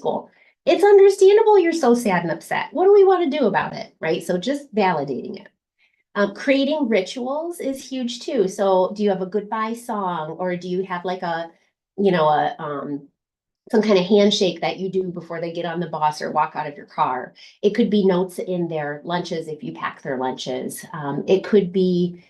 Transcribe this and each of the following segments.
school. It's understandable you're so sad and upset. What do we want to do about it, right? So just validating it. Creating rituals is huge too. So do you have a goodbye song, or do you have like a, some kind of handshake that you do before they get on the bus or walk out of your car? It could be notes in their lunches if you pack their lunches. It could be,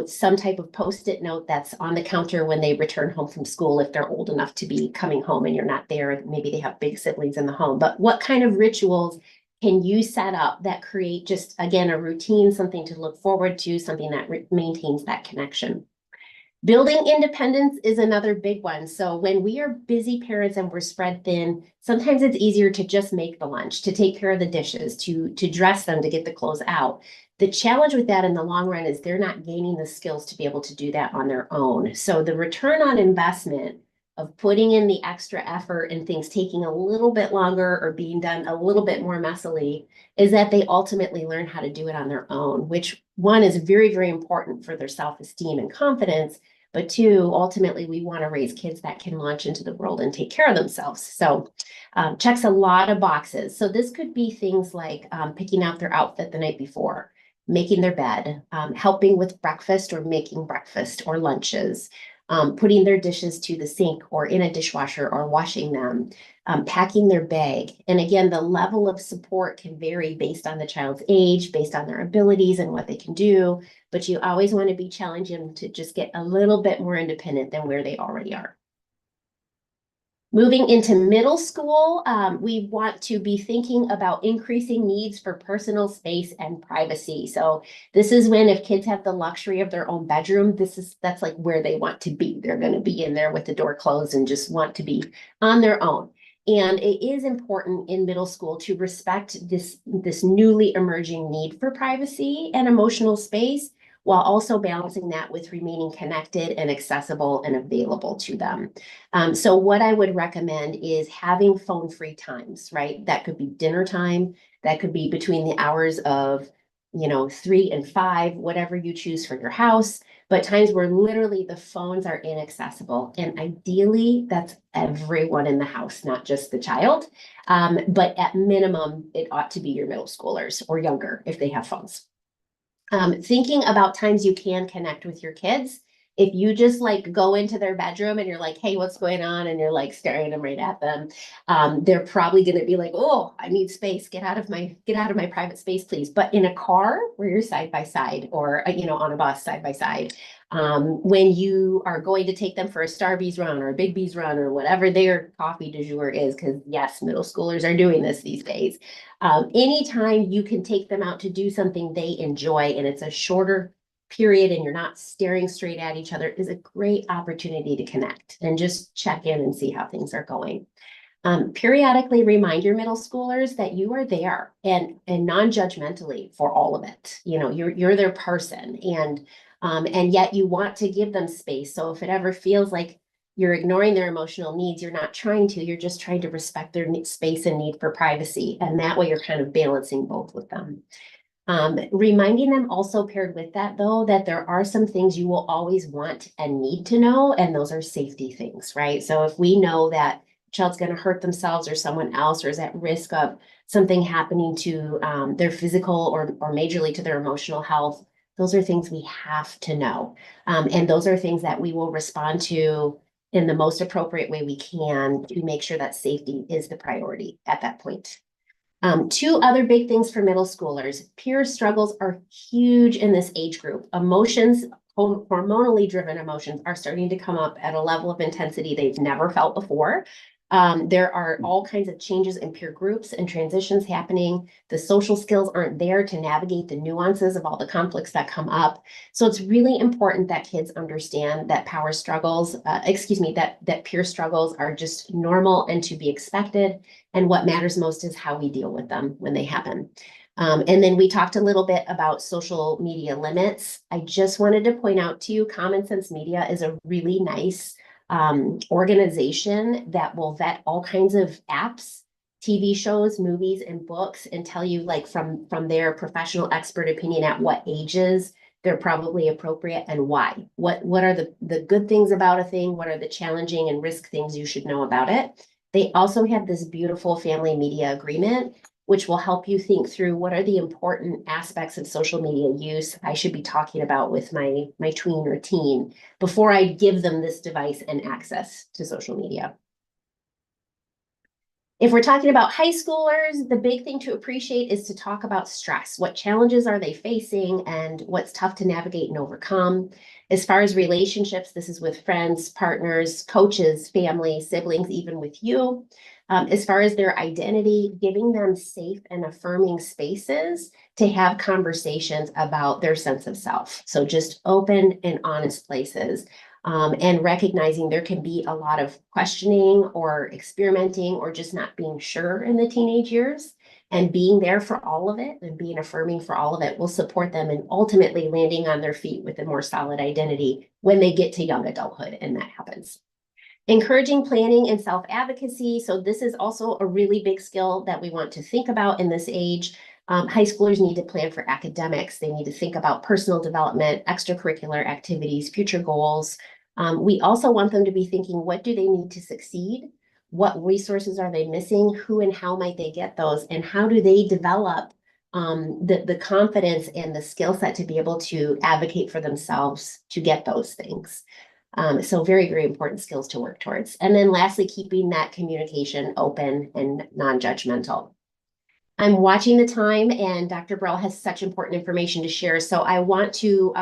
some type of post-it note that's on the counter when they return home from school, if they're old enough to be coming home and you're not there. Maybe they have big siblings in the home. But what kind of rituals can you set up that create just, again, a routine, something to look forward to, something that maintains that connection? Building independence is another big one. So when we are busy parents and we're spread thin, sometimes it's easier to just make the lunch, to take care of the dishes, to dress them, to get the clothes out. The challenge with that in the long run is they're not gaining the skills to be able to do that on their own. So the return on investment of putting in the extra effort and things taking a little bit longer or being done a little bit more messily is that they ultimately learn how to do it on their own, which one is very, very important for their self-esteem and confidence. But two, ultimately, we want to raise kids that can launch into the world and take care of themselves. So checks a lot of boxes. So this could be things like picking out their outfit the night before, making their bed, helping with breakfast or making breakfast or lunches, putting their dishes to the sink or in a dishwasher or washing them, packing their bag. And again, the level of support can vary based on the child's age, based on their abilities and what they can do. But you always want to be challenging them to just get a little bit more independent than where they already are. Moving into middle school, we want to be thinking about increasing needs for personal space and privacy. So this is when, if kids have the luxury of their own bedroom, that's like where they want to be. They're going to be in there with the door closed and just want to be on their own. And it is important in middle school to respect this newly emerging need for privacy and emotional space, while also balancing that with remaining connected and accessible and available to them. So what I would recommend is having phone-free times, right? That could be dinner time, that could be between the hours of, 3 and 5, whatever you choose for your house, but times where literally the phones are inaccessible. And ideally, that's everyone in the house, not just the child. But at minimum, it ought to be your middle schoolers or younger if they have phones. Thinking about times you can connect with your kids. If you just like go into their bedroom and you're like, hey, what's going on? And you're like staring them right at them, they're probably going to be like, oh, I need space. Get out of my private space, please. But in a car where you're side by side, or on a bus side by side, when you are going to take them for a Starbucks run or a Big B's run or whatever their coffee du jour is, because yes, middle schoolers are doing this these days. Anytime you can take them out to do something they enjoy and it's a shorter period and you're not staring straight at each other, is a great opportunity to connect and just check in and see how things are going. Periodically remind your middle schoolers that you are there and non-judgmentally for all of it. You're their person, and yet you want to give them space. So if it ever feels like you're ignoring their emotional needs, you're not trying to, you're just trying to respect their space and need for privacy. And that way you're kind of balancing both with them. Reminding them also, paired with that though, that there are some things you will always want and need to know, and those are safety things, right? So if we know that child's going to hurt themselves or someone else, or is at risk of something happening to their physical or majorly to their emotional health, those are things we have to know. And those are things that we will respond to in the most appropriate way we can to make sure that safety is the priority at that point. Two other big things for middle schoolers. Peer struggles are huge in this age group. Emotions, hormonally driven emotions, are starting to come up at a level of intensity they've never felt before. There are all kinds of changes in peer groups and transitions happening. The social skills aren't there to navigate the nuances of all the conflicts that come up. So it's really important that kids understand that that peer struggles are just normal and to be expected. And what matters most is how we deal with them when they happen. And then we talked a little bit about social media limits. I just wanted to point out to you, Common Sense Media is a really nice organization that will vet all kinds of apps, TV shows, movies, and books, and tell you, like, from their professional expert opinion, at what ages they're probably appropriate and why. What are the good things about a thing? What are the challenging and risk things you should know about it? They also have this beautiful family media agreement, which will help you think through what are the important aspects of social media use I should be talking about with my tween or teen before I give them this device and access to social media. If we're talking about high schoolers, the big thing to appreciate is to talk about stress. What challenges are they facing and what's tough to navigate and overcome? As far as relationships, this is with friends, partners, coaches, family, siblings, even with you. As far as their identity, giving them safe and affirming spaces to have conversations about their sense of self. So just open and honest places. And recognizing there can be a lot of questioning or experimenting or just not being sure in the teenage years. And being there for all of it and being affirming for all of it will support them in ultimately landing on their feet with a more solid identity when they get to young adulthood and that happens. Encouraging planning and self-advocacy. So this is also a really big skill that we want to think about in this age. High schoolers need to plan for academics. They need to think about personal development, extracurricular activities, future goals. We also want them to be thinking, what do they need to succeed? What resources are they missing? Who and how might they get those? And how do they develop the confidence and the skill set to be able to advocate for themselves to get those things? So very, very important skills to work towards. And then lastly, keeping that communication open and non-judgmental. I'm watching the time and Dr. Burrell has such important information to share. So I want to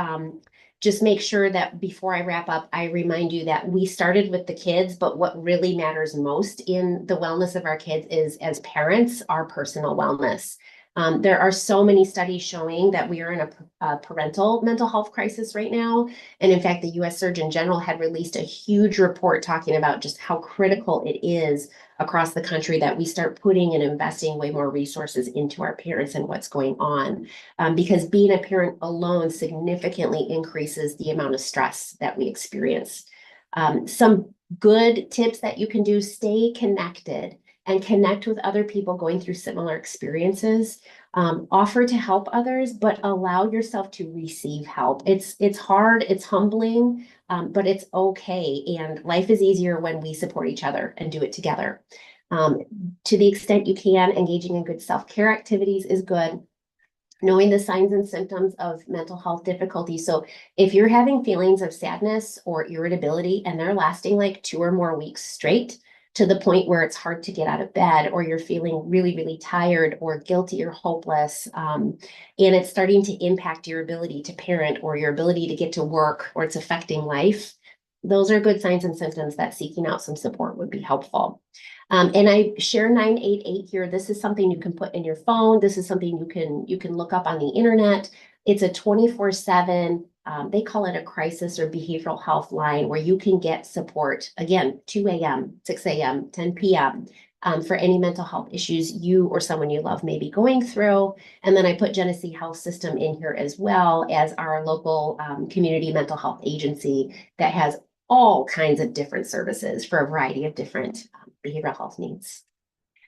just make sure that before I wrap up, I remind you that we started with the kids, but what really matters most in the wellness of our kids is, as parents, our personal wellness. There are so many studies showing that we are in a parental mental health crisis right now. And in fact, the US Surgeon General had released a huge report talking about just how critical it is across the country that we start putting and investing way more resources into our parents and what's going on. Because being a parent alone significantly increases the amount of stress that we experience. Some good tips that you can do: stay connected and connect with other people going through similar experiences. Offer to help others, but allow yourself to receive help. It's hard, it's humbling, but it's okay. And life is easier when we support each other and do it together. To the extent you can, engaging in good self-care activities is good. Knowing the signs and symptoms of mental health difficulties. So if you're having feelings of sadness or irritability and they're lasting like 2 or more weeks straight, to the point where it's hard to get out of bed, or you're feeling really, really tired or guilty or hopeless, and it's starting to impact your ability to parent or your ability to get to work, or it's affecting life, those are good signs and symptoms that seeking out some support would be helpful. And I share 988 here. This is something you can put in your phone. This is something you can look up on the internet. It's a 24/7, they call it a crisis or behavioral health line, where you can get support, again, 2 a.m., 6 a.m., 10 p.m., for any mental health issues you or someone you love may be going through. And then I put Genesee Health System in here as well as our local community mental health agency that has all kinds of different services for a variety of different behavioral health needs.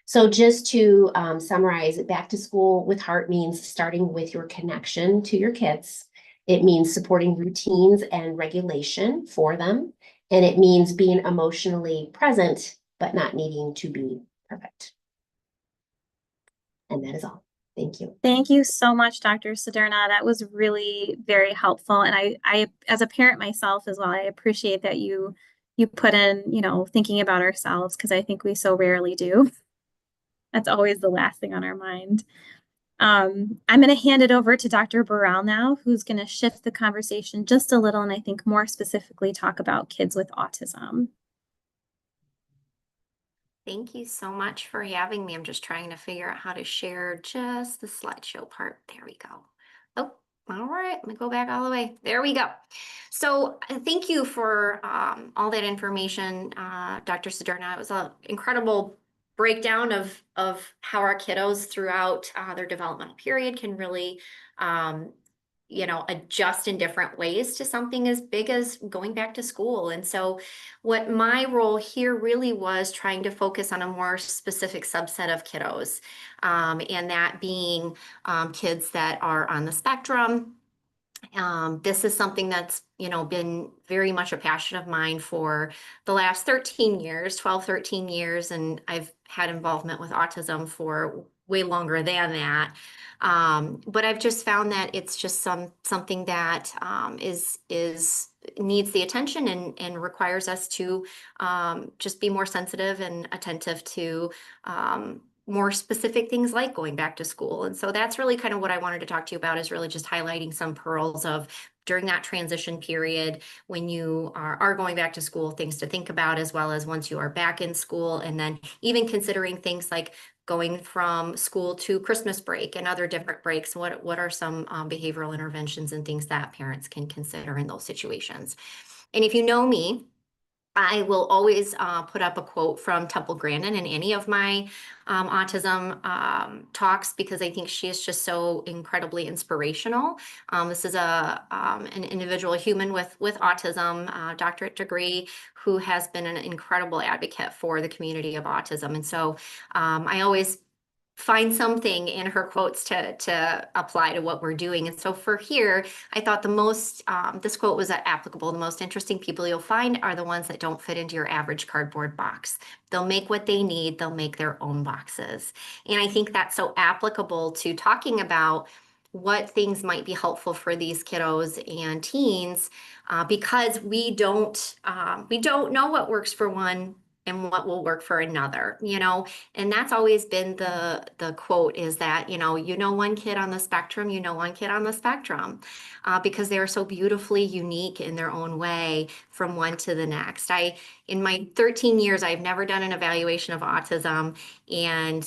So just to summarize, back to school with heart means starting with your connection to your kids. It means supporting routines and regulation for them. And it means being emotionally present, but not needing to be perfect. And that is all. Thank you. Thank you so much, Dr. Sederna. That was really very helpful. And I, as a parent myself as well, I appreciate that you put in, thinking about ourselves, because I think we so rarely do. That's always the last thing on our mind. I'm going to hand it over to Dr. Burrell now, who's going to shift the conversation just a little, and I think more specifically talk about kids with autism. Thank you so much for having me. I'm just trying to figure out how to share just the slideshow part. There we go. Oh, all right. Let me go back all the way. There we go. So thank you for all that information, Dr. Sederna. It was an incredible breakdown of how our kiddos throughout their developmental period can really adjust in different ways to something as big as going back to school. And so what my role here really was trying to focus on a more specific subset of kiddos, and that being kids that are on the spectrum, This is something that's, been very much a passion of mine for the last 13 years, 12, 13 years, and I've had involvement with autism for way longer than that. But I've just found that it's just something that is needs the attention and requires us to just be more sensitive and attentive to more specific things like going back to school. And so that's really kind of what I wanted to talk to you about, is really just highlighting some pearls of during that transition period when you are going back to school, things to think about, as well as once you are back in school, and then even considering things like going from school to Christmas break and other different breaks. What are some behavioral interventions and things that parents can consider in those situations? And if you know me, I will always put up a quote from Temple Grandin in any of my autism talks, because I think she is just so incredibly inspirational. This is an individual, a human with autism, doctorate degree, who has been an incredible advocate for the community of autism. And so I always find something in her quotes to apply to what we're doing. And so for here, I thought the most, this quote was applicable. The most interesting people you'll find are the ones that don't fit into your average cardboard box. They'll make what they need. They'll make their own boxes. And I think that's so applicable to talking about what things might be helpful for these kiddos and teens, because we don't know what works for one and what will work for another, and that's always been the quote, is that, one kid on the spectrum, one kid on the spectrum, because they are so beautifully unique in their own way from one to the next. In my 13 years, I've never done an evaluation of autism and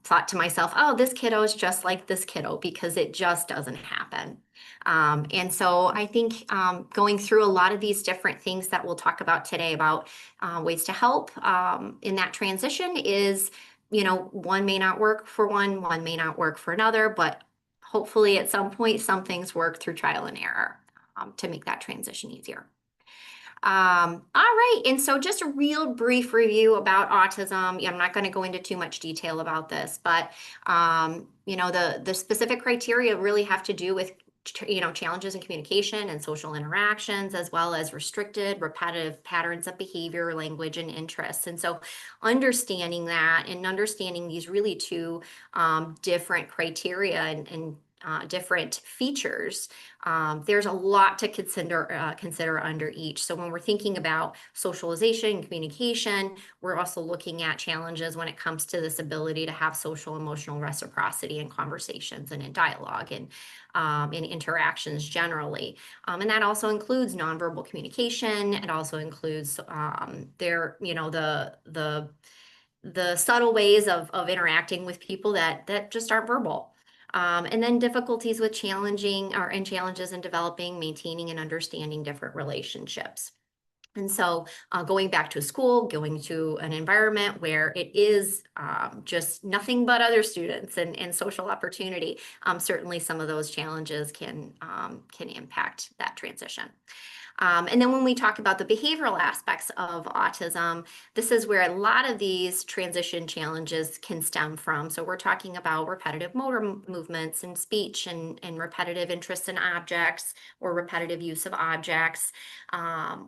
thought to myself, oh, this kiddo is just like this kiddo, because it just doesn't happen. And so I think going through a lot of these different things that we'll talk about today about ways to help in that transition is, one may not work for one may not work for another, but hopefully at some point, some things work through trial and error to make that transition easier. All right, and so just a real brief review about autism. I'm not going to go into too much detail about this, but the specific criteria really have to do with challenges in communication and social interactions, as well as restricted, repetitive patterns of behavior, language, and interests. And so understanding that and understanding these really two different criteria and different features, there's a lot to consider under each. So when we're thinking about socialization and communication, we're also looking at challenges when it comes to this ability to have social emotional reciprocity in conversations and in dialogue and in interactions generally. And that also includes nonverbal communication. It also includes the subtle ways of interacting with people that just aren't verbal. And then difficulties with challenges in developing, maintaining, and understanding different relationships. And so going back to school, going to an environment where it is just nothing but other students and social opportunity, certainly some of those challenges can impact that transition. And then when we talk about the behavioral aspects of autism, this is where a lot of these transition challenges can stem from. So we're talking about repetitive motor movements and speech and repetitive interest in objects or repetitive use of objects.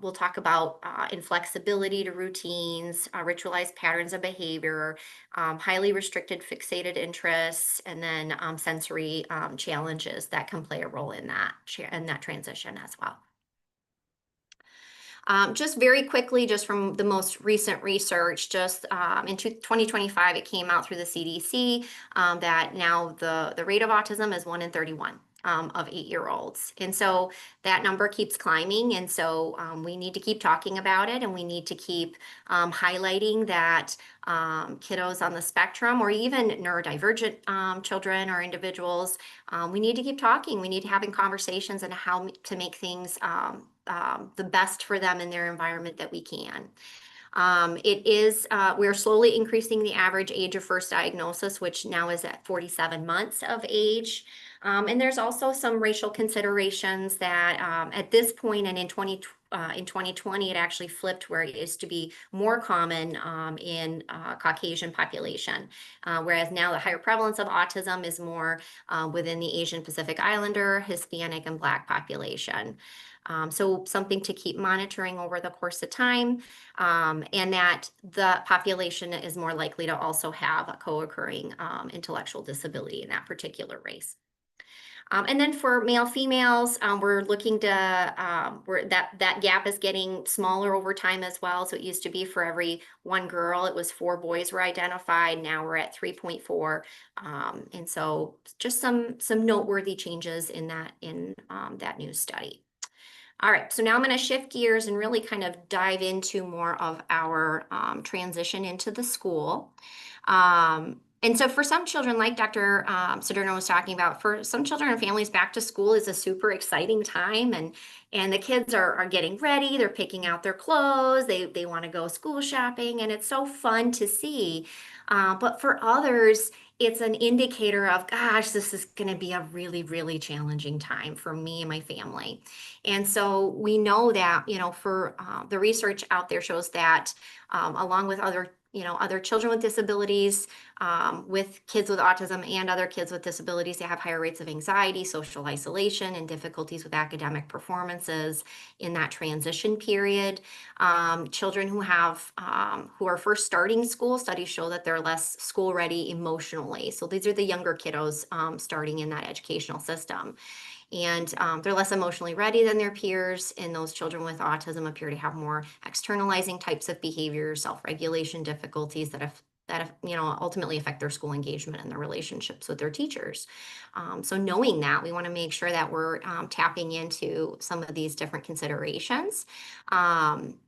We'll talk about inflexibility to routines, ritualized patterns of behavior, highly restricted fixated interests, and then sensory challenges that can play a role in that transition as well. Just very quickly, just from the most recent research, just in 2025, it came out through the CDC that now the rate of autism is 1 in 31 of 8-year-olds. And so that number keeps climbing. And so we need to keep talking about it, and we need to keep highlighting that kiddos on the spectrum, or even neurodivergent children or individuals, we need to keep talking. We need to having conversations on how to make things the best for them in their environment that we can. We're slowly increasing the average age of first diagnosis, which now is at 47 months of age. And there's also some racial considerations that at this point and in in 2020, it actually flipped where it used to be more common in Caucasian population, whereas now the higher prevalence of autism is more within the Asian Pacific Islander, Hispanic, and Black population. So something to keep monitoring over the course of time, and that the population is more likely to also have a co-occurring intellectual disability in that particular race. And then for male females, we're looking to that gap is getting smaller over time as well. So it used to be for every one girl, it was 4 boys were identified. Now we're at 3.4, and so just some noteworthy changes in that new study. All right, so now I'm going to shift gears and really kind of dive into more of our transition into the school. And so for some children, like Dr. Sederno was talking about, for some children and families, back to school is a super exciting time, and the kids are getting ready, they're picking out their clothes, they want to go school shopping, and it's so fun to see. But for others, it's an indicator of, gosh, this is going to be a really, really challenging time for me and my family. And so we know that, for the research out there shows that along with other children with disabilities, with kids with autism and other kids with disabilities, they have higher rates of anxiety, social isolation, and difficulties with academic performances in that transition period. Children who are first starting school, studies show that they're less school ready emotionally. So these are the younger kiddos starting in that educational system. And they're less emotionally ready than their peers, and those children with autism appear to have more externalizing types of behaviors, self-regulation difficulties that ultimately affect their school engagement and their relationships with their teachers. So knowing that, we want to make sure that we're tapping into some of these different considerations.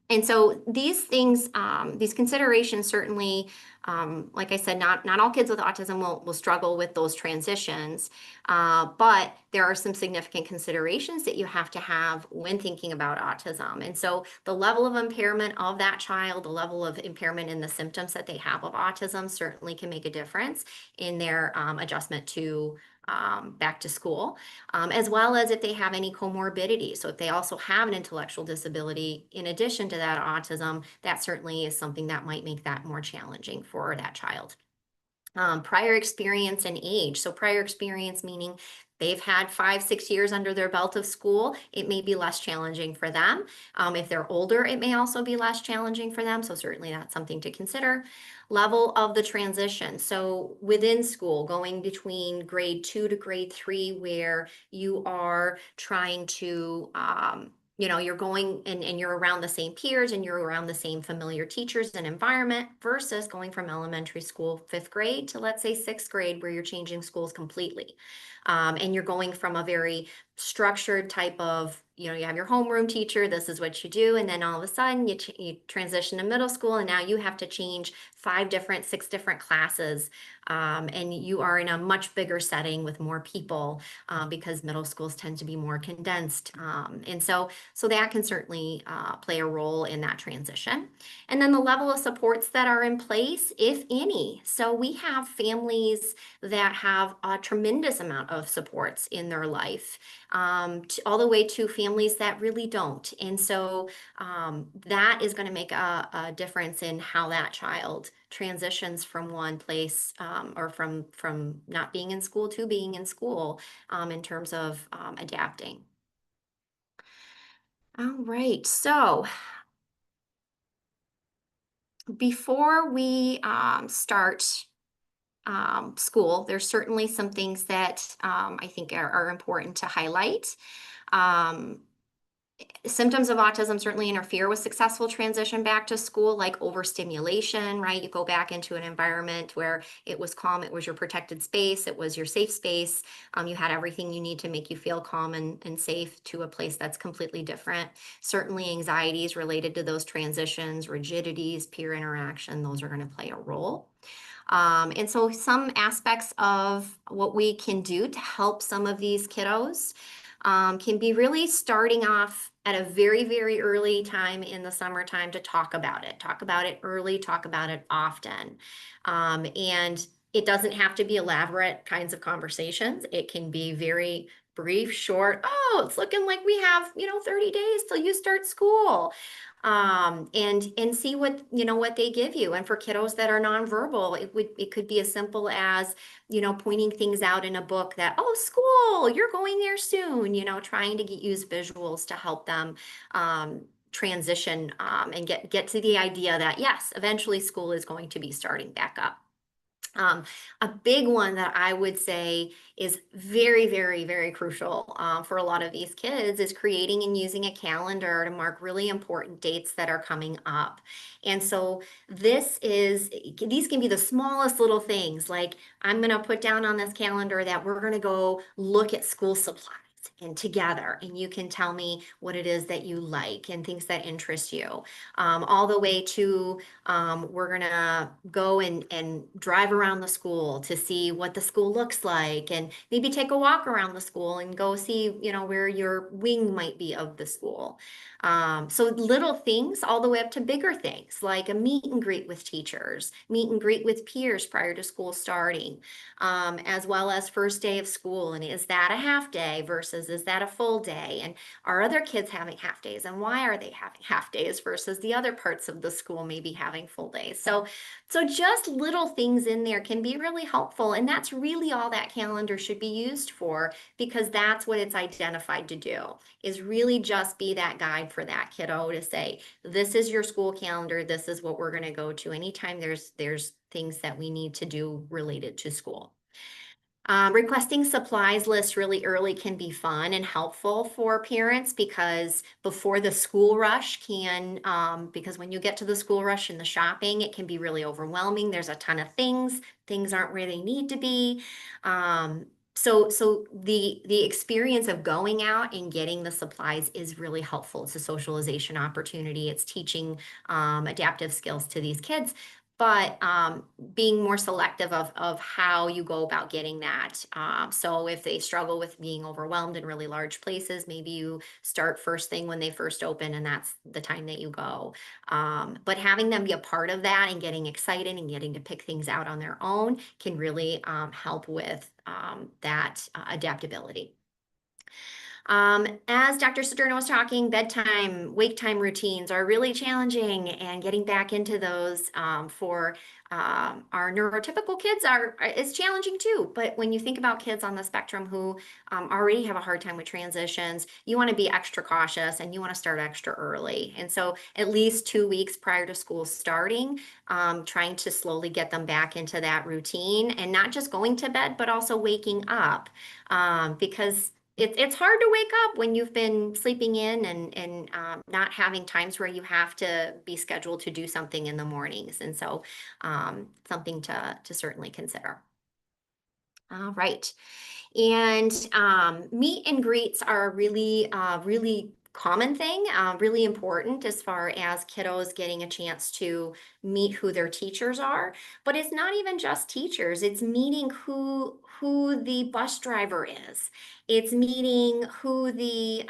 And so these things, these considerations certainly, like I said, not all kids with autism will struggle with those transitions, but there are some significant considerations that you have to have when thinking about autism. And so the level of impairment of that child, the level of impairment in the symptoms that they have of autism certainly can make a difference in their adjustment to back to school, as well as if they have any comorbidity. So if they also have an intellectual disability in addition to that autism, that certainly is something that might make that more challenging for that child. Prior experience and age. So prior experience meaning they've had 5-6 years under their belt of school, it may be less challenging for them. If they're older, it may also be less challenging for them. So certainly that's something to consider. Level of the transition. So within school, going between grade 2 to grade 3, where you are trying to you're going and you're around the same peers and you're around the same familiar teachers and environment, versus going from elementary school 5th grade to, let's say, 6th grade, where you're changing schools completely. And you're going from a very structured type of, you have your homeroom teacher, this is what you do, and then all of a sudden you transition to middle school, and now you have to change 6 different classes, and you are in a much bigger setting with more people, because middle schools tend to be more condensed, and so that can certainly play a role in that transition. And then the level of supports that are in place, if any. So we have families that have a tremendous amount of supports in their life, all the way to families that really don't. And so that is going to make a difference in how that child transitions from one place, or from not being in school to being in school, in terms of adapting. All right, so before we start school, there's certainly some things that I think are important to highlight. Symptoms of autism certainly interfere with successful transition back to school, like overstimulation, right? You go back into an environment where it was calm, it was your protected space, it was your safe space. You had everything you need to make you feel calm and safe, to a place that's completely different. Certainly anxieties related to those transitions, rigidities, peer interaction, those are going to play a role. And so some aspects of what we can do to help some of these kiddos can be really starting off at a very, very early time in the summertime to talk about it early, talk about it often. And it doesn't have to be elaborate kinds of conversations. It can be very brief, short, oh, it's looking like we have, 30 days till you start school. And see what, what they give you. And for kiddos that are nonverbal, it could be as simple as, pointing things out in a book that, oh, school, you're going there soon, trying to use visuals to help them transition and get to the idea that yes, eventually school is going to be starting back up. A big one that I would say is very, very, very crucial for a lot of these kids is creating and using a calendar to mark really important dates that are coming up. And so these can be the smallest little things, like I'm going to put down on this calendar that we're going to go look at school supplies and together, and you can tell me what it is that you like and things that interest you, all the way to we're gonna go and drive around the school to see what the school looks like, and maybe take a walk around the school and go see, where your wing might be of the school. So little things all the way up to bigger things like a meet and greet with teachers, meet and greet with peers prior to school starting, as well as first day of school. And is that a half day versus is that a full day? And are other kids having half days, and why are they having half days versus the other parts of the school maybe having full days? So just little things in there can be really helpful. And that's really all that calendar should be used for, because that's what it's identified to do, is really just be that guide for that kiddo to say, this is your school calendar. This is what we're going to go to anytime there's things that we need to do related to school. Requesting supplies list really early can be fun and helpful for parents, because before the school rush because when you get to the school rush and the shopping, it can be really overwhelming. There's a ton of things aren't where they need to be. So the experience of going out and getting the supplies is really helpful. It's a socialization opportunity. It's teaching adaptive skills to these kids, but being more selective of how you go about getting that. So if they struggle with being overwhelmed in really large places, maybe you start first thing when they first open, and that's the time that you go. But having them be a part of that and getting excited and getting to pick things out on their own can really help with that adaptability. As Dr. Saderno was talking, bedtime, wake time routines are really challenging, and getting back into those for our neurotypical kids is challenging too. But when you think about kids on the spectrum who already have a hard time with transitions, you want to be extra cautious and you want to start extra early. And so at least 2 weeks prior to school starting, trying to slowly get them back into that routine, and not just going to bed, but also waking up, because it's hard to wake up when you've been sleeping in and not having times where you have to be scheduled to do something in the mornings. And so something to certainly consider. All right. And meet and greets are a really common thing, really important as far as kiddos getting a chance to meet who their teachers are. But it's not even just teachers. It's meeting who the bus driver is. It's meeting who the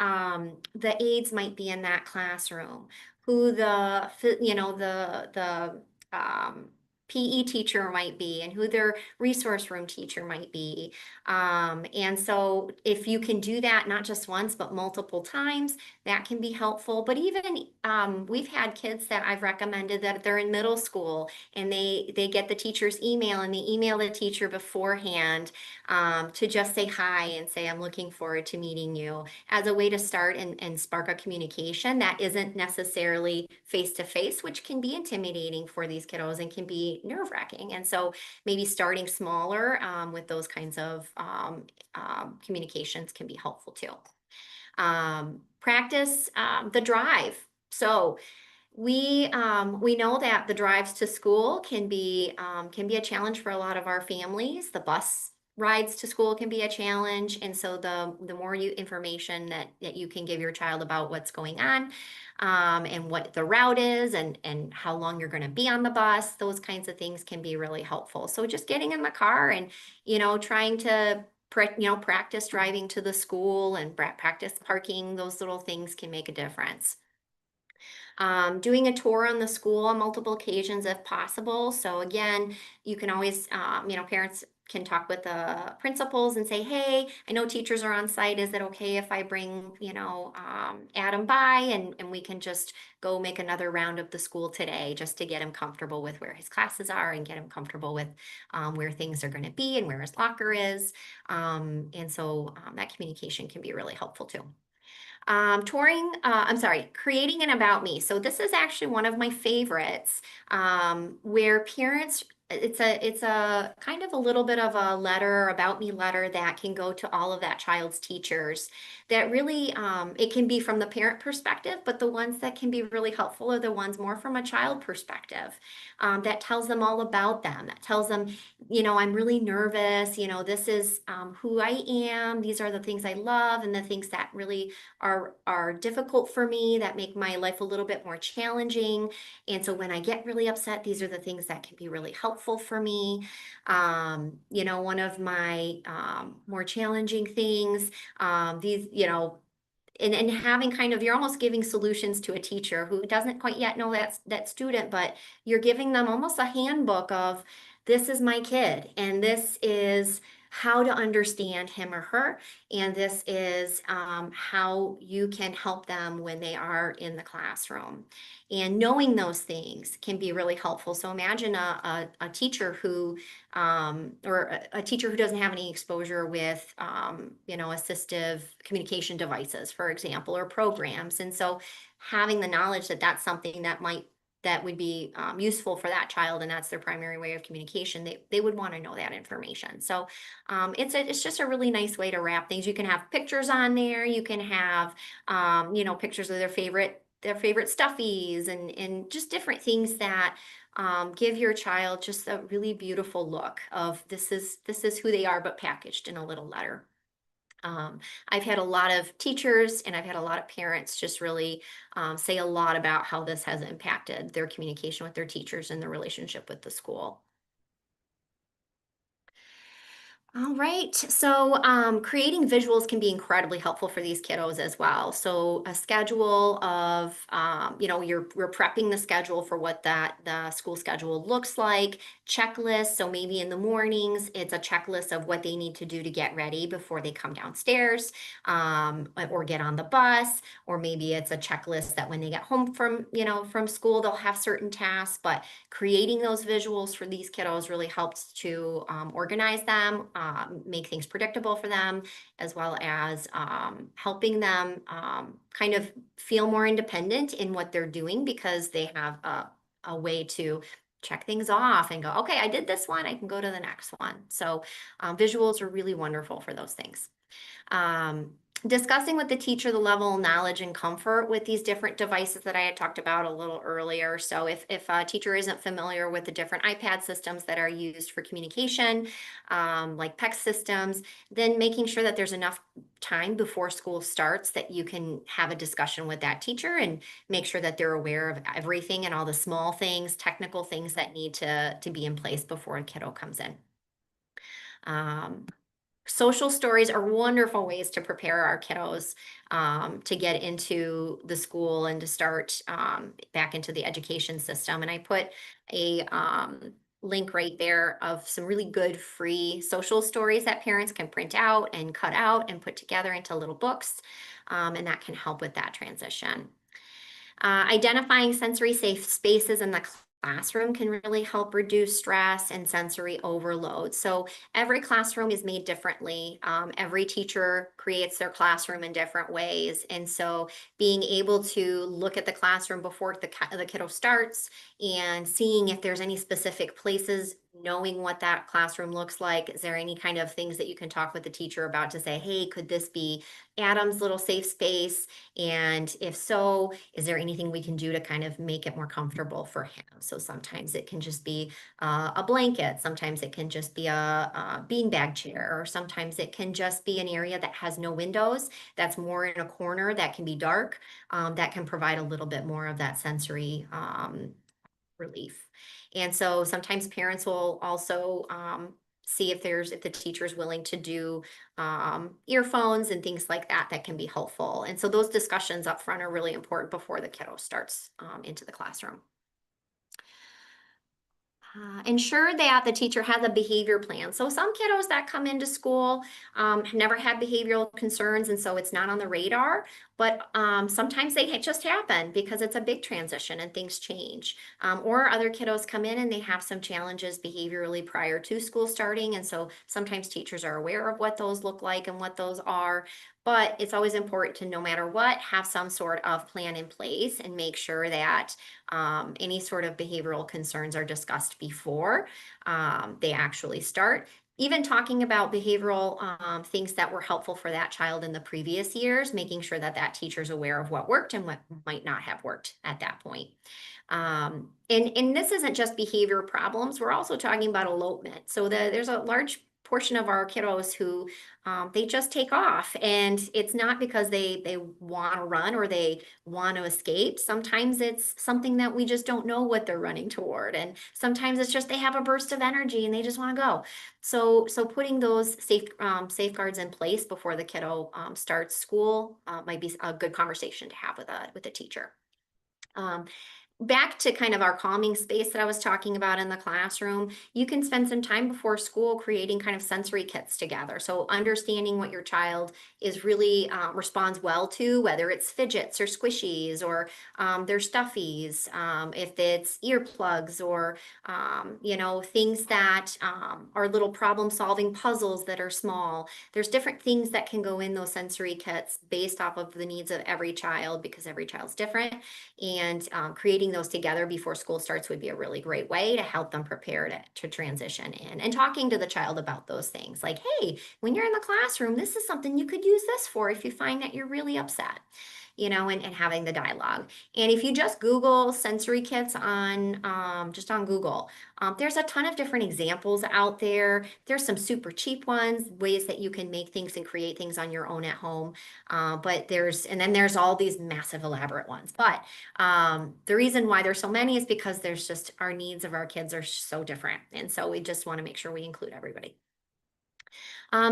aides might be in that classroom, who the PE teacher might be, and who their resource room teacher might be. And so if you can do that, not just once, but multiple times, that can be helpful. But even we've had kids that I've recommended that they're in middle school, and they get the teacher's email, and they email the teacher beforehand to just say hi and say, I'm looking forward to meeting you, as a way to start and spark a communication that isn't necessarily face-to-face, which can be intimidating for these kiddos and can be nerve-wracking. And so maybe starting smaller with those kinds of communications can be helpful too. Practice the drive. So we know that the drives to school can be a challenge for a lot of our families. The bus rides to school can be a challenge, and so the more information that you can give your child about what's going on, and what the route is, and how long you're going to be on the bus, those kinds of things can be really helpful. So just getting in the car and trying to practice driving to the school and practice parking, those little things can make a difference. Doing a tour on the school on multiple occasions if possible. So again, you can always, parents can talk with the principals and say, hey, I know teachers are on site. Is it okay if I bring, Adam by and we can just go make another round of the school today just to get him comfortable with where his classes are and get him comfortable with where things are going to be and where his locker is. That communication can be really helpful too. Creating an about me. So this is actually one of my favorites, where parents, it's a kind of a little bit of a letter, about me letter that can go to all of that child's teachers that really, it can be from the parent perspective, but the ones that can be really helpful are the ones more from a child perspective, that tells them all about them, that tells them, I'm really nervous, this is who I am, these are the things I love and the things that really are difficult for me, that make my life a little bit more challenging. And so when I get really upset, these are the things that can be really helpful for me. One of my more challenging things, and having kind of, you're almost giving solutions to a teacher who doesn't quite yet know that student, but you're giving them almost a handbook of, this is my kid and this is how to understand him or her, and this is how you can help them when they are in the classroom. And knowing those things can be really helpful. So imagine a teacher who, or a teacher who doesn't have any exposure with, assistive communication devices, for example, or programs. And so having the knowledge that that's something that would be useful for that child, and that's their primary way of communication, they would want to know that information. So it's just a really nice way to wrap things. You can have pictures on there. You can have, pictures of their favorite stuffies and just different things that give your child just a really beautiful look of, this is who they are, but packaged in a little letter. I've had a lot of teachers and I've had a lot of parents just really say a lot about how this has impacted their communication with their teachers and their relationship with the school. All right, so creating visuals can be incredibly helpful for these kiddos as well. So a schedule of, we're prepping the schedule for what the school schedule looks like, checklists. So maybe in the mornings, it's a checklist of what they need to do to get ready before they come downstairs, or get on the bus, or maybe it's a checklist that when they get home from school, they'll have certain tasks. But creating those visuals for these kiddos really helps to organize them, make things predictable for them, as well as helping them kind of feel more independent in what they're doing, because they have a way to check things off and go, okay, I did this one, I can go to the next one. So visuals are really wonderful for those things. Discussing with the teacher the level of knowledge and comfort with these different devices that I had talked about a little earlier. So if a teacher isn't familiar with the different iPad systems that are used for communication, like PEX systems, then making sure that there's enough time before school starts that you can have a discussion with that teacher and make sure that they're aware of everything and all the small things, technical things that need to be in place before a kiddo comes in. Social stories are wonderful ways to prepare our kiddos to get into the school and to start back into the education system. And I put a link right there of some really good free social stories that parents can print out and cut out and put together into little books. And that can help with that transition. Identifying sensory safe spaces in the classroom can really help reduce stress and sensory overload. So every classroom is made differently. Every teacher creates their classroom in different ways. And so being able to look at the classroom before the kiddo starts and seeing if there's any specific places, knowing what that classroom looks like. Is there any kind of things that you can talk with the teacher about to say, hey, could this be Adam's little safe space? And if so, is there anything we can do to kind of make it more comfortable for him? So sometimes it can just be a blanket. Sometimes it can just be a beanbag chair, or sometimes it can just be an area that has no windows, that's more in a corner, that can be dark, that can provide a little bit more of that sensory relief. And so sometimes parents will also see if the teacher's willing to do earphones and things like that that can be helpful. And so those discussions up front are really important before the kiddo starts into the classroom. Ensure that the teacher has a behavior plan. So some kiddos that come into school have never had behavioral concerns, and so it's not on the radar. But sometimes they just happen because it's a big transition and things change. Or other kiddos come in and they have some challenges behaviorally prior to school starting, and so sometimes teachers are aware of what those look like and what those are. But it's always important to, no matter what, have some sort of plan in place and make sure that any sort of behavioral concerns are discussed before they actually start. Even talking about behavioral things that were helpful for that child in the previous years, making sure that that teacher's aware of what worked and what might not have worked at that point. And this isn't just behavior problems. We're also talking about elopement. So there's a large portion of our kiddos who they just take off, and it's not because they want to run or they want to escape. Sometimes it's something that we just don't know what they're running toward, and sometimes it's just they have a burst of energy and they just want to go. So putting those safeguards in place before the kiddo starts school might be a good conversation to have with a teacher. Back to kind of our calming space that I was talking about in the classroom, you can spend some time before school creating kind of sensory kits together. So understanding what your child is really responds well to, whether it's fidgets or squishies or their stuffies, if it's earplugs or, things that are little problem solving puzzles that are small. There's different things that can go in those sensory kits based off of the needs of every child, because every child's different. And creating those together before school starts would be a really great way to help them prepare to transition in. And talking to the child about those things like, hey, when you're in the classroom, this is something you could use this for if you find that you're really upset, and having the dialogue. And if you just Google sensory kits on Google, there's a ton of different examples out there. There's some super cheap ones, ways that you can make things and create things on your own at home. But then there's all these massive elaborate ones. But the reason why there's so many is because there's just our needs of our kids are so different. And so we just want to make sure we include everybody.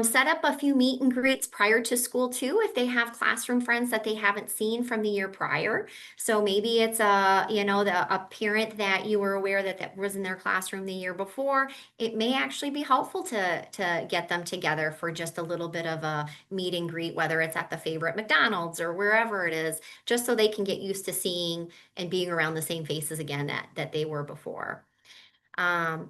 Set up a few meet and greets prior to school too, if they have classroom friends that they haven't seen from the year prior. So maybe it's a parent that you were aware that was in their classroom the year before. It may actually be helpful to get them together for just a little bit of a meet and greet, whether it's at the favorite McDonald's or wherever it is, just so they can get used to seeing and being around the same faces again that they were before.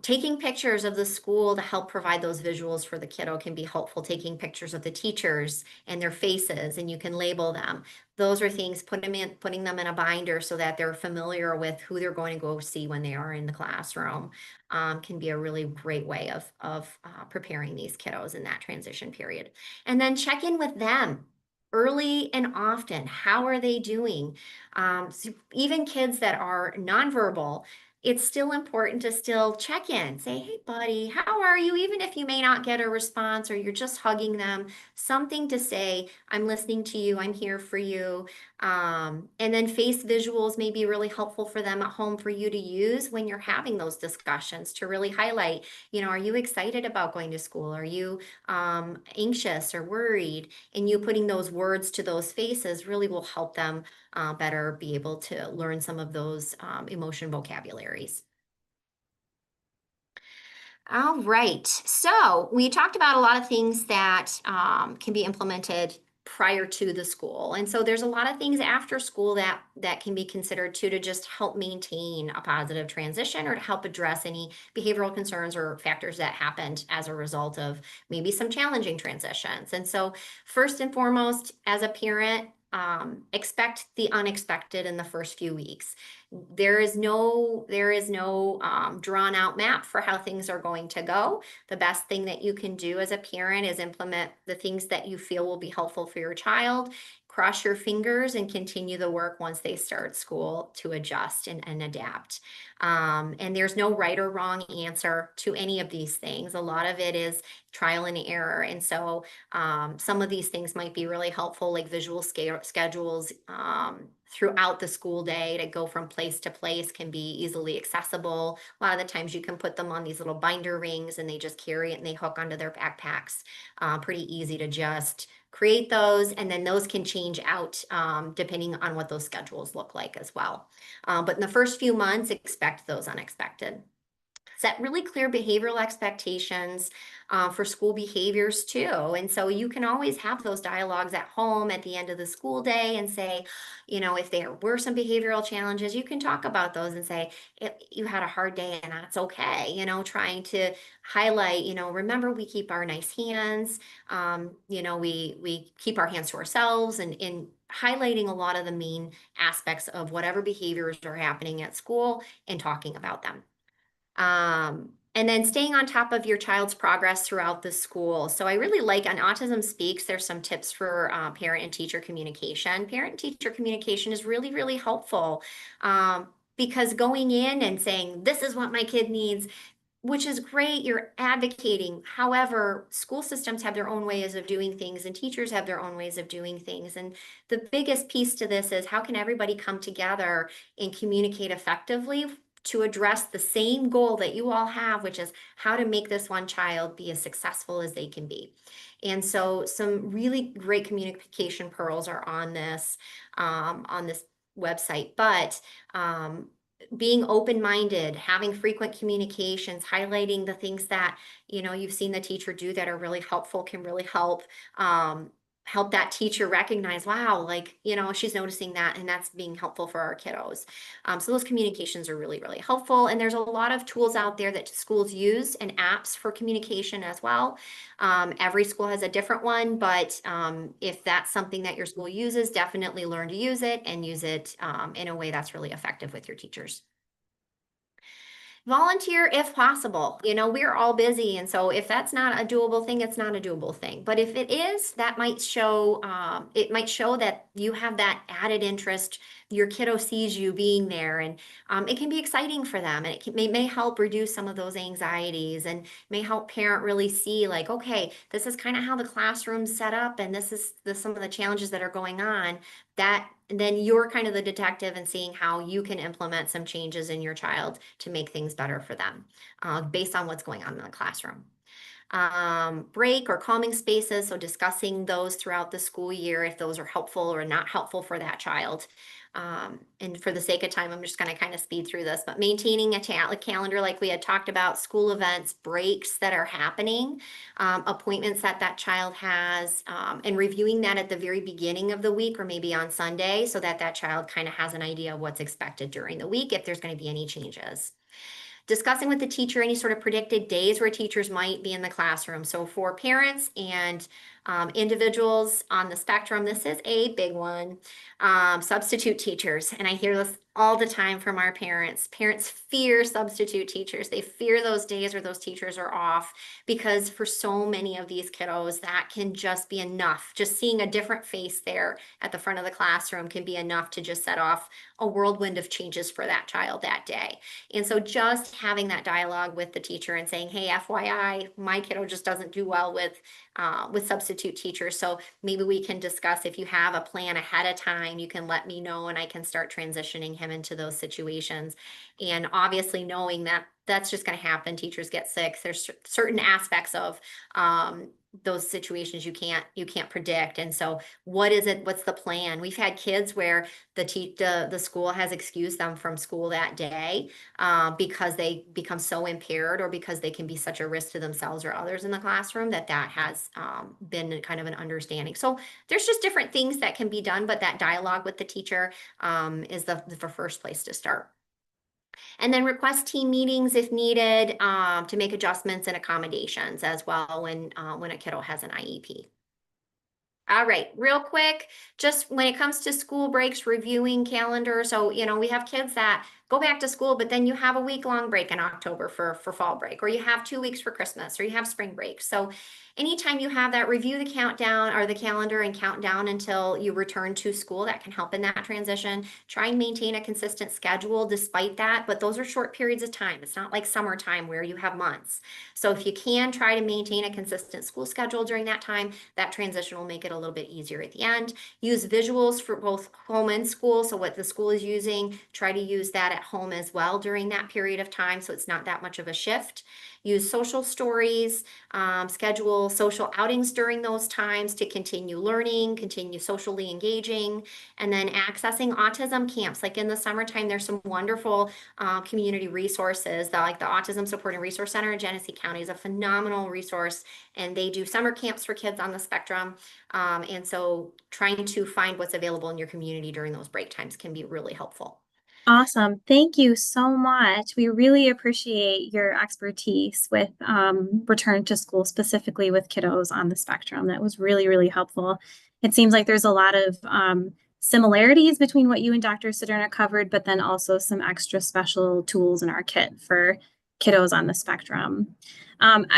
Taking pictures of the school to help provide those visuals for the kiddo can be helpful. Taking pictures of the teachers and their faces, and you can label them. Those are things, putting them in a binder so that they're familiar with who they're going to go see when they are in the classroom, can be a really great way of preparing these kiddos in that transition period. And then check in with them early and often. How are they doing? So even kids that are nonverbal, it's still important to still check in, say, hey, buddy, how are you? Even if you may not get a response or you're just hugging them, something to say, I'm listening to you, I'm here for you. And then face visuals may be really helpful for them at home for you to use when you're having those discussions to really highlight, are you excited about going to school? Are you anxious or worried? And you putting those words to those faces really will help them better be able to learn some of those emotion vocabularies. All right, so we talked about a lot of things that can be implemented prior to the school. And so there's a lot of things after school that can be considered to just help maintain a positive transition or to help address any behavioral concerns or factors that happened as a result of maybe some challenging transitions. And so first and foremost, as a parent, expect the unexpected in the first few weeks. There is no drawn out map for how things are going to go. The best thing that you can do as a parent is implement the things that you feel will be helpful for your child. Cross your fingers and continue the work once they start school to adjust and adapt. And there's no right or wrong answer to any of these things. A lot of it is trial and error. And so some of these things might be really helpful, like visual schedules throughout the school day to go from place to place can be easily accessible. A lot of the times you can put them on these little binder rings and they just carry it and they hook onto their backpacks. Pretty easy to just create those, and then those can change out depending on what those schedules look like as well. But in the first few months, expect those unexpected. Set really clear behavioral expectations for school behaviors too. And so you can always have those dialogues at home at the end of the school day and say, you know, if there were some behavioral challenges, you can talk about those and say, you had a hard day and that's okay. You know, trying to highlight, you know, remember we keep our nice hands. You know, we keep our hands to ourselves, and in highlighting a lot of the main aspects of whatever behaviors are happening at school and talking about them. And then staying on top of your child's progress throughout the school. So I really like on Autism Speaks, there's some tips for parent and teacher communication. Parent and teacher communication is really, really helpful because going in and saying, this is what my kid needs, which is great, you're advocating. However, school systems have their own ways of doing things and teachers have their own ways of doing things. And the biggest piece to this is how can everybody come together and communicate effectively to address the same goal that you all have, which is how to make this one child be as successful as they can be. And so some really great communication pearls are on this website, but being open-minded, having frequent communications, highlighting the things that, you know, you've seen the teacher do that are really helpful can really help help that teacher recognize, wow, like, you know, she's noticing that and that's being helpful for our kiddos. So those communications are really, really helpful. And there's a lot of tools out there that schools use and apps for communication as well. Every school has a different one, but if that's something that your school uses, definitely learn to use it and use it in a way that's really effective with your teachers. Volunteer if possible. You know, we're all busy, and so if that's not a doable thing, it's not a doable thing. But if it is, that might show that you have that added interest. Your kiddo sees you being there, and it can be exciting for them, and may help reduce some of those anxieties, and may help parent really see like, okay, this is kind of how the classroom's set up, and this is some of the challenges that are going on. That then you're kind of the detective and seeing how you can implement some changes in your child to make things better for them based on what's going on in the classroom. Break or calming spaces, so discussing those throughout the school year, if those are helpful or not helpful for that child. And for the sake of time, I'm just going to kind of speed through this, but maintaining a calendar like we had talked about, school events, breaks that are happening, appointments that child has, and reviewing that at the very beginning of the week or maybe on Sunday so that child kind of has an idea of what's expected during the week if there's going to be any changes. Discussing with the teacher any sort of predicted days where teachers might be in the classroom. So for parents and individuals on the spectrum, this is a big one. Substitute teachers, and I hear this all the time from our parents. Parents fear substitute teachers. They fear those days where those teachers are off because for so many of these kiddos, that can just be enough. Just seeing a different face there at the front of the classroom can be enough to just set off a whirlwind of changes for that child that day. And so just having that dialogue with the teacher and saying, hey, FYI, my kiddo just doesn't do well with substitute teachers. So maybe we can discuss if you have a plan ahead of time, you can let me know and I can start transitioning him into those situations. And obviously knowing that that's just going to happen. Teachers get sick. There's certain aspects of those situations you can't predict. And so what is it? What's the plan? We've had kids where the school has excused them from school that day because they become so impaired or because they can be such a risk to themselves or others in the classroom that has been kind of an understanding. So there's just different things that can be done, but that dialogue with the teacher is the first place to start. And then request team meetings if needed to make adjustments and accommodations as well when a kiddo has an IEP. All right, real quick, just when it comes to school breaks, reviewing calendar. So, you know, we have kids that go back to school, but then you have a week-long break in October for fall break, or you have 2 weeks for Christmas, or you have spring break. So anytime you have that, review the countdown or the calendar and count down until you return to school. That can help in that transition. Try and maintain a consistent schedule despite that, but those are short periods of time. It's not like summertime where you have months. So if you can try to maintain a consistent school schedule during that time, that transition will make it a little bit easier at the end. Use visuals for both home and school. So what the school is using, try to use that at home as well during that period of time, so it's not that much of a shift. Use social stories, schedule social outings during those times to continue learning, continue socially engaging, and then accessing autism camps. Like in the summertime, there's some wonderful community resources that, like the Autism Support and Resource Center in Genesee County is a phenomenal resource, and they do summer camps for kids on the spectrum. And so trying to find what's available in your community during those break times can be really helpful. Awesome. Thank you so much. We really appreciate your expertise with return to school, specifically with kiddos on the spectrum. That was really, really helpful. It seems like there's a lot of similarities between what you and Dr. Siderna covered, but then also some extra special tools in our kit for kiddos on the spectrum.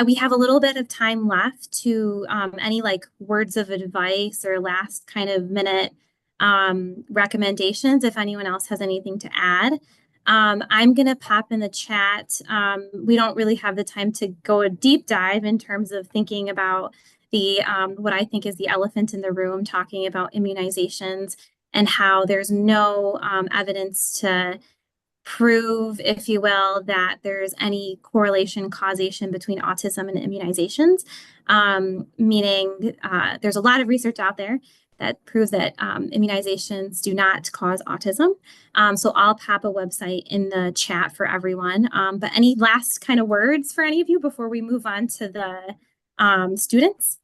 We have a little bit of time left to any like words of advice or last kind of minute recommendations if anyone else has anything to add. I'm going to pop in the chat. We don't really have the time to go a deep dive in terms of thinking about the what I think is the elephant in the room, talking about immunizations and how there's no evidence to prove, if you will, that there's any correlation, causation between autism and immunizations, meaning there's a lot of research out there that proves that immunizations do not cause autism. So I'll pop a website in the chat for everyone. But any last kind of words for any of you before we move on to the students?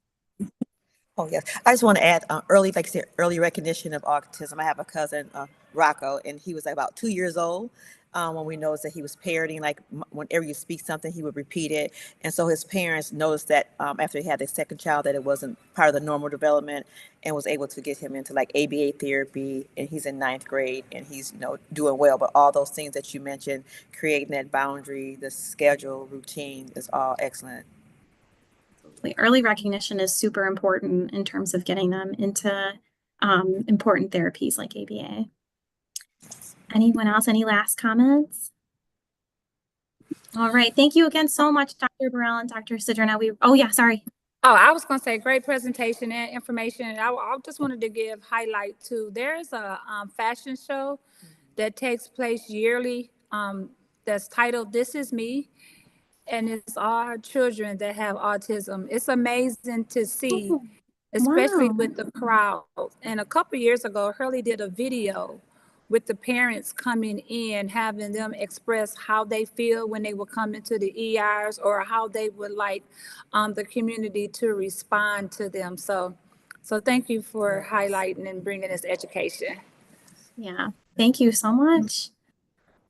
Oh, yes. I just want to add early, like I said, early recognition of autism. I have a cousin, Rocco, and he was like about 2 years old when we noticed that he was parroting. Like whenever you speak something, he would repeat it. And so his parents noticed that after he had his second child, that it wasn't part of the normal development, and was able to get him into like ABA therapy. And he's in 9th grade, and he's doing well. But all those things that you mentioned, creating that boundary, the schedule, routine, is all excellent. Early recognition is super important in terms of getting them into important therapies like ABA. Anyone else? Any last comments? All right. Thank you again so much, Dr. Burrell and Dr. Siderna. Oh, yeah, sorry. Oh, I was going to say great presentation and information. I just wanted to give highlight to, there's a fashion show that takes place yearly that's titled This Is Me. And it's all children that have autism. It's amazing to see, especially with the crowd. And a couple of years ago, Hurley did a video with the parents coming in, having them express how they feel when they will come into the ERs, or how they would like the community to respond to them. So thank you for highlighting and bringing this education. Yeah, thank you so much.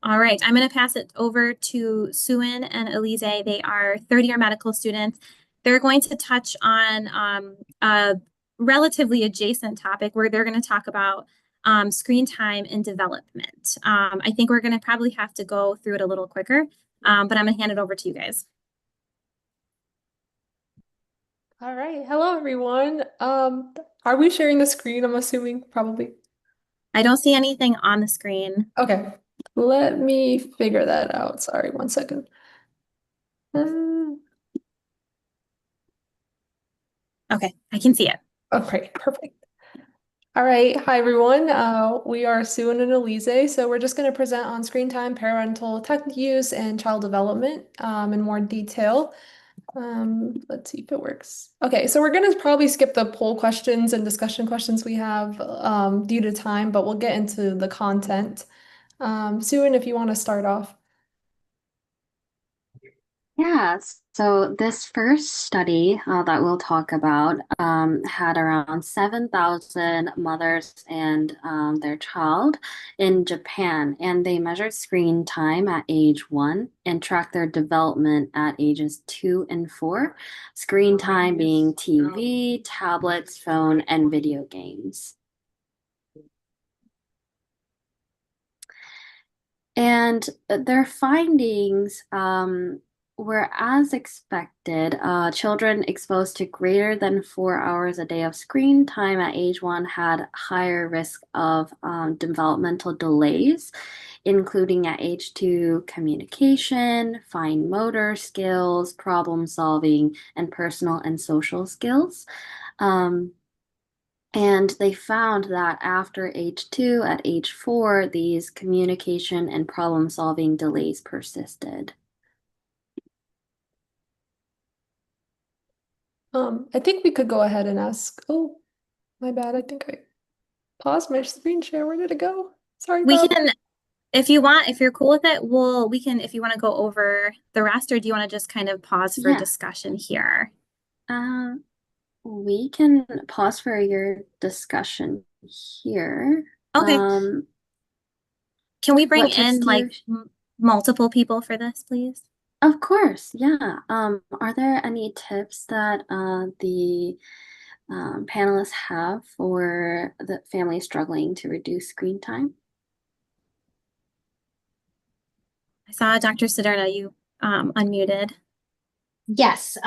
All right, I'm going to pass it over to Suin and Elise. They are third-year medical students. They're going to touch on a relatively adjacent topic where they're going to talk about screen time and development. I think we're going to probably have to go through it a little quicker, but I'm going to hand it over to you guys. All right. Hello, everyone. Are we sharing the screen? I'm assuming probably. I don't see anything on the screen. Okay. Let me figure that out. Sorry, one second. Okay, I can see it. Okay, perfect. All right. Hi, everyone. We are Sue and Elise. So we're just going to present on screen time, parental tech use, and child development in more detail. Let's see if it works. Okay, so we're going to probably skip the poll questions and discussion questions we have due to time, but we'll get into the content. Sue, if you want to start off. Yes, so this first study that we'll talk about had around 7,000 mothers and their child in Japan, and they measured screen time at age 1 and tracked their development at ages 2 and 4, screen time being TV, tablets, phone, and video games. And their findings were as expected. Children exposed to greater than 4 hours a day of screen time at age 1 had higher risk of developmental delays, including at age 2, communication, fine motor skills, problem solving, and personal and social skills. And they found that after age 2, at age 4, these communication and problem solving delays persisted. I think we could go ahead and ask. Oh, my bad. I think I paused my screen share. Where did it go? Sorry We about can, if you want, if you're cool with it, we can, if you want to go over the rest, or do you want to just kind of pause for Yeah. discussion here? We can pause for your discussion here. Okay. Can we bring what tips in do you- like multiple people for this, please? Of course, yeah. Are there any tips that the panelists have for the families struggling to reduce screen time? I saw Dr. Sederna, you unmuted. Yes,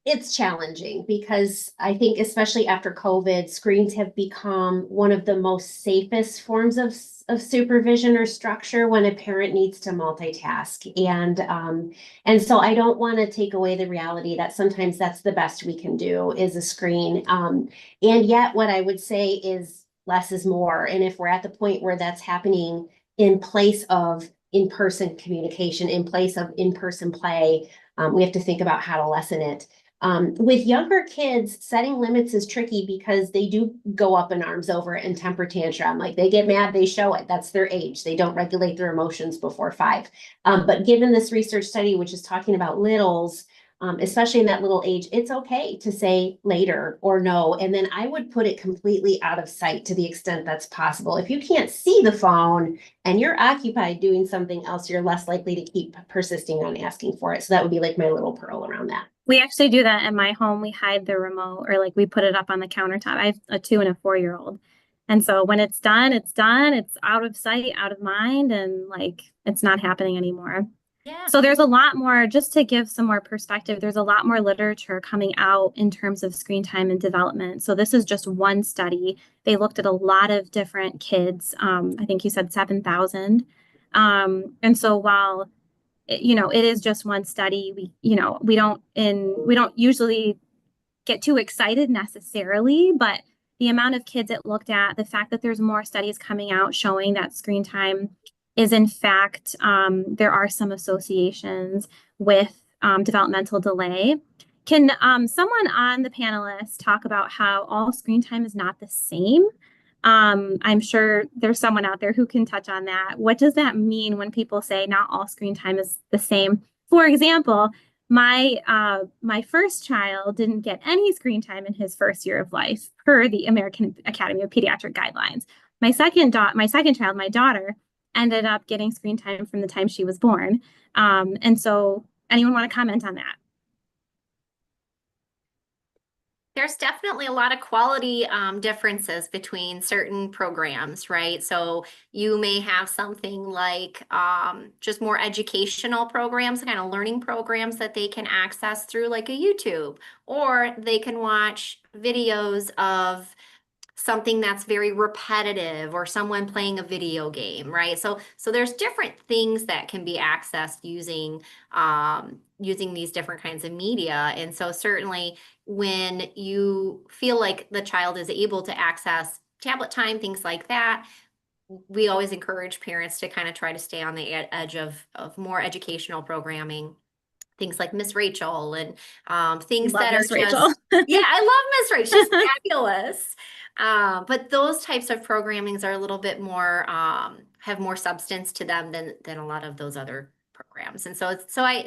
it's challenging because I think especially after COVID, screens have become one of the most safest forms of supervision or structure when a parent needs to multitask. And so I don't want to take away the reality that sometimes that's the best we can do is a screen. And yet what I would say is less is more. And if we're at the point where that's happening in place of in-person communication, in place of in-person play, we have to think about how to lessen it. With younger kids, setting limits is tricky because they do go up in arms over it and temper tantrum. Like they get mad, they show it. That's their age. They don't regulate their emotions before 5. But given this research study, which is talking about littles, especially in that little age, it's okay to say later or no. And then I would put it completely out of sight to the extent that's possible. If you can't see the phone and you're occupied doing something else, you're less likely to keep persisting on asking for it. So that would be like my little pearl around that. We actually do that in my home. We hide the remote, or like we put it up on the countertop. I have a 2 and a 4-year-old. And so when it's done, it's done. It's out of sight, out of mind, and like it's not happening anymore. Yeah. So there's a lot more, just to give some more perspective, there's a lot more literature coming out in terms of screen time and development. So this is just one study. They looked at a lot of different kids. I think you said 7,000. And so while it is just one study, we don't usually get too excited necessarily, but the amount of kids it looked at, the fact that there's more studies coming out showing that screen time is in fact, there are some associations with developmental delay. Can someone on the panelists talk about how all screen time is not the same? I'm sure there's someone out there who can touch on that. What does that mean when people say not all screen time is the same? For example, my first child didn't get any screen time in his first year of life per the American Academy of Pediatric guidelines. My second child, my daughter, ended up getting screen time from the time she was born. And so anyone want to comment on that? There's definitely a lot of quality differences between certain programs, right? So you may have something like just more educational programs, kind of learning programs that they can access through like a YouTube, or they can watch videos of something that's very repetitive or someone playing a video game, right? So there's different things that can be accessed using these different kinds of media. And so certainly when you feel like the child is able to access tablet time, things like that, we always encourage parents to kind of try to stay on the edge of more educational programming. Things like Miss Rachel and things Love that are Miss just, Rachel. yeah, I love Miss Rachel. She's fabulous. But those types of programmings are a little bit more, have more substance to them than a lot of those other programs. And so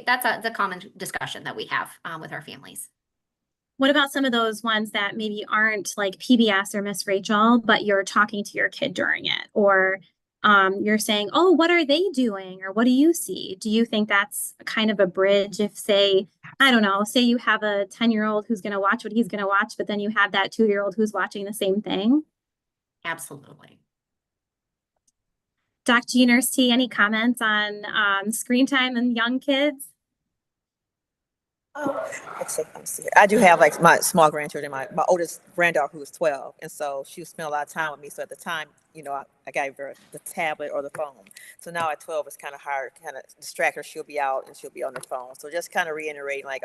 that's a common discussion that we have with our families. What about some of those ones that maybe aren't like PBS or Miss Rachel, but you're talking to your kid during it, or you're saying, oh, what are they doing? Or what do you see? Do you think that's kind of a bridge if, say, I don't know, say you have a 10-year-old who's going to watch what he's going to watch, but then you have that 2-year-old who's watching the same thing? Absolutely. Dr. Nurse T, any comments on screen time and young kids? Let's see, let me see. I do have like my small grandchildren, my oldest granddaughter who is 12. And so she spent a lot of time with me. So at the time, I gave her the tablet or the phone. So now at 12, it's kind of hard, kind of distract her. She'll be out and she'll be on the phone. So just kind of reiterating like,